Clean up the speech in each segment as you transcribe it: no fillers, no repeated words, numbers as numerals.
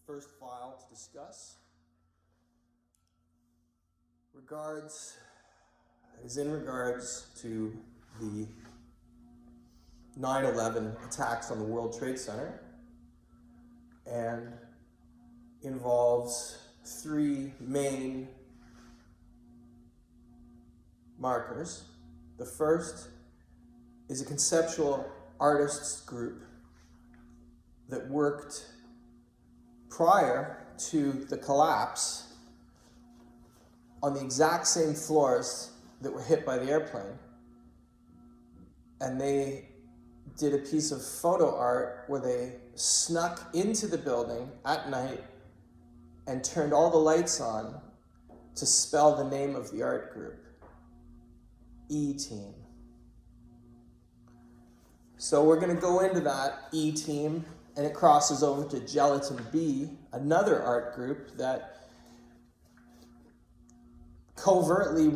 first file to discuss is in regards to the 9/11 attacks on the World Trade Center and involves three main markers. The first is a conceptual artists group that worked prior to the collapse on the exact same floors that were hit by the airplane. And they did a piece of photo art where they snuck into the building at night and turned all the lights on to spell the name of the art group, E-Team. So we're going to go into that E-Team, and it crosses over to Gelatin B, another art group that covertly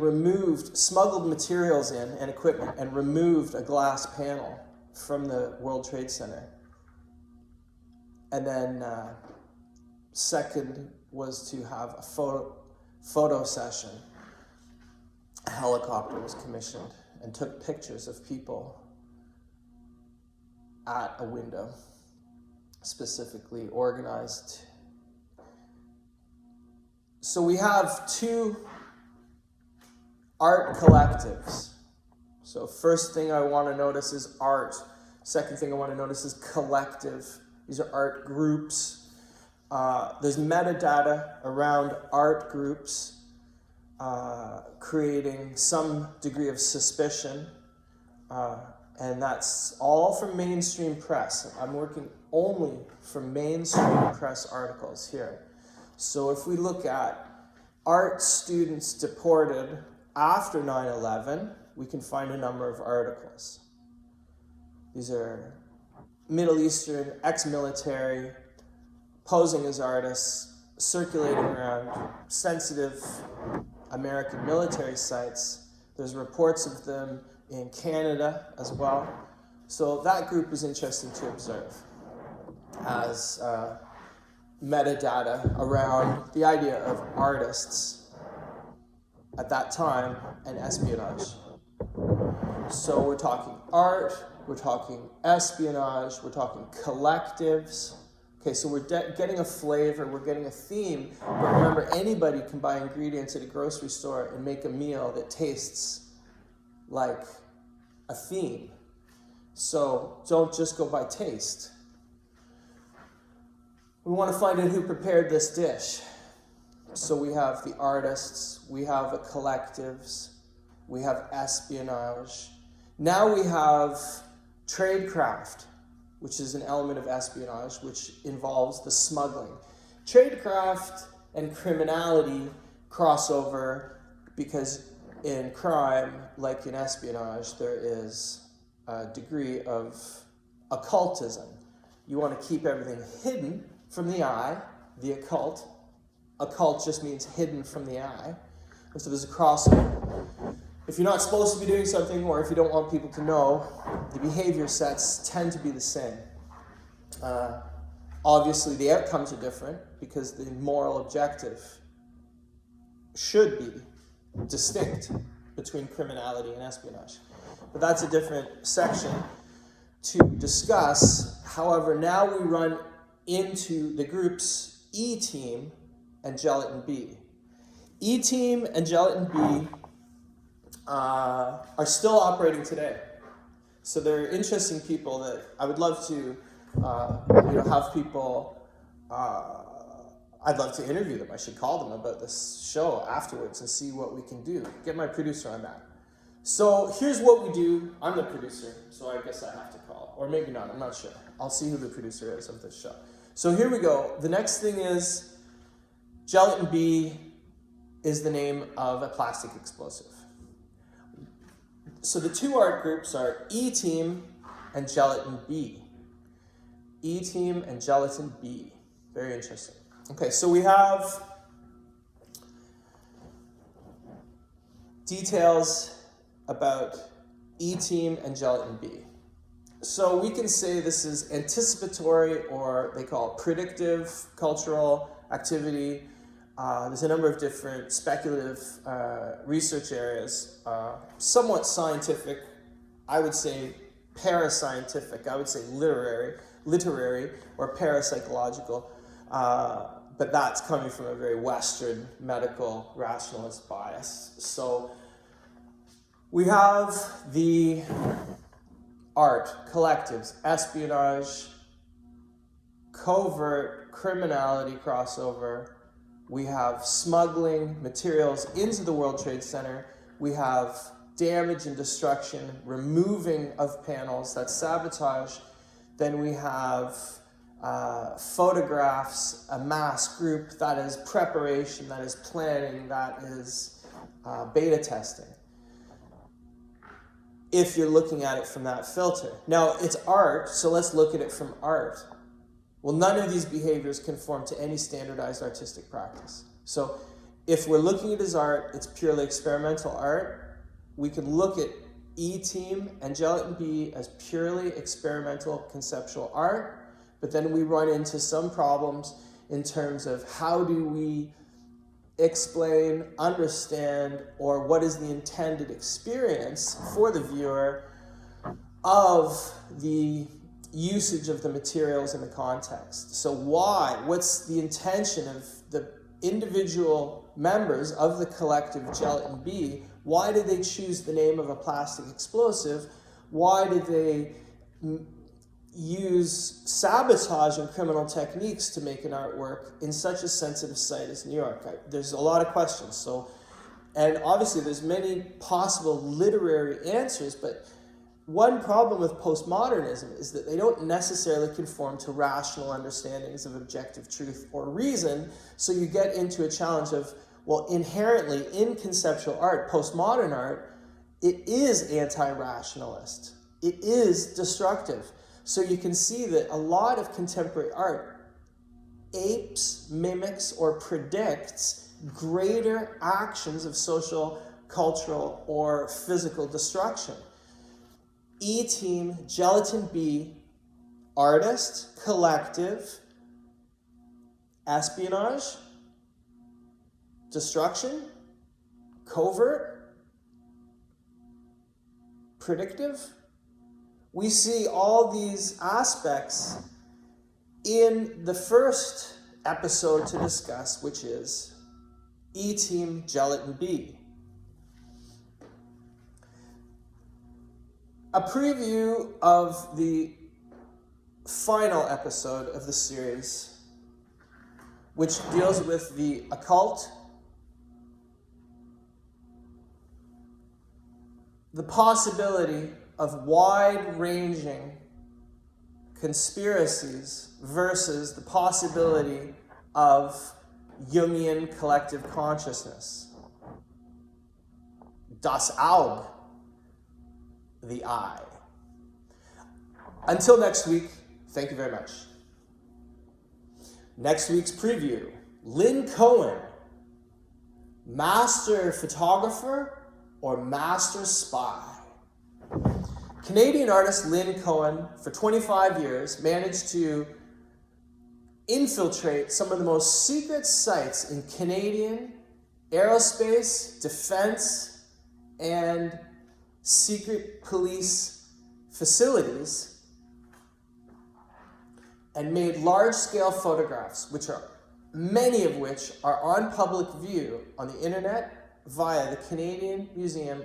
smuggled materials in and equipment and removed a glass panel from the World Trade Center. And then second was to have a photo session. A helicopter was commissioned and took pictures of people at a window, specifically organized. So we have two art collectives. So first thing I want to notice is art. Second thing I want to notice is collective. These are art groups. There's metadata around art groups, creating some degree of suspicion. And that's all from mainstream press. I'm working only from mainstream press articles here. So if we look at art students deported after 9/11, we can find a number of articles. These are Middle Eastern, ex-military, posing as artists, circulating around sensitive American military sites. There's reports of them in Canada as well. So that group is interesting to observe as metadata around the idea of artists at that time and espionage. So we're talking art, we're talking espionage, we're talking collectives. Okay, so we're getting a flavor, we're getting a theme, but remember, anybody can buy ingredients at a grocery store and make a meal that tastes like a theme. So don't just go by taste. We want to find out who prepared this dish. So we have the artists, we have the collectives, we have espionage. Now we have tradecraft, which is an element of espionage, which involves the smuggling. Tradecraft and criminality cross over because in crime, like in espionage, there is a degree of occultism. You want to keep everything hidden from the eye, the occult. Occult just means hidden from the eye. And so there's a crossover. If you're not supposed to be doing something, or if you don't want people to know, the behavior sets tend to be the same. Obviously, the outcomes are different because the moral objective should be distinct between criminality and espionage. But that's a different section to discuss. However, now we run into the groups E-Team and Gelatin B. E-Team and Gelatin B are still operating today. So they're interesting people that I would love to have people, I'd love to interview them. I should call them about this show afterwards and see what we can do. Get my producer on that. So here's what we do. I'm the producer, so I guess I have to call. Or maybe not, I'm not sure. I'll see who the producer is of this show. So here we go. The next thing is Gelatin B is the name of a plastic explosive. So the two art groups are E-Team and Gelatin B. E-Team and Gelatin B. Very interesting. Okay, so we have details about E-Team and Gelatin B. So we can say this is anticipatory, or they call it predictive cultural activity. There's a number of different speculative research areas, somewhat scientific, I would say parascientific, I would say literary or parapsychological, but that's coming from a very Western medical rationalist bias. So we have the art, collectives, espionage, covert criminality crossover. We have smuggling materials into the World Trade Center. We have damage and destruction, removing of panels, that's sabotage. Then we have photographs, a mass group, that is preparation, that is planning, that is beta testing, if you're looking at it from that filter. Now, it's art, so let's look at it from art. Well, none of these behaviors conform to any standardized artistic practice. So if we're looking at it as art, it's purely experimental art. We can look at E-Team and Gelatin B as purely experimental conceptual art, but then we run into some problems in terms of how do we explain, understand, or what is the intended experience for the viewer of the usage of the materials in the context. So what's the intention of the individual members of the collective Gelatin B? Why did they choose the name of a plastic explosive? Why did they use sabotage and criminal techniques to make an artwork in such a sensitive site as New York? There's a lot of questions. And obviously there's many possible literary answers, but one problem with postmodernism is that they don't necessarily conform to rational understandings of objective truth or reason, so you get into a challenge of, well, inherently in conceptual art, postmodern art, it is anti-rationalist. It is destructive. So you can see that a lot of contemporary art apes, mimics, or predicts greater actions of social, cultural, or physical destruction. E-Team, Gelatin B, artist, collective, espionage, destruction, covert, predictive. We see all these aspects in the first episode to discuss, which is E-Team, Gelatin B. A preview of the final episode of the series, which deals with the occult, the possibility of wide-ranging conspiracies versus the possibility of Jungian collective consciousness. Das Auge, the eye. Until next week, thank you very much. Next week's preview, Lynn Cohen, master photographer or master spy? Canadian artist Lynn Cohen, for 25 years, managed to infiltrate some of the most secret sites in Canadian aerospace, defense, and secret police facilities, and made large-scale photographs, many of which are on public view on the internet via the Canadian Museum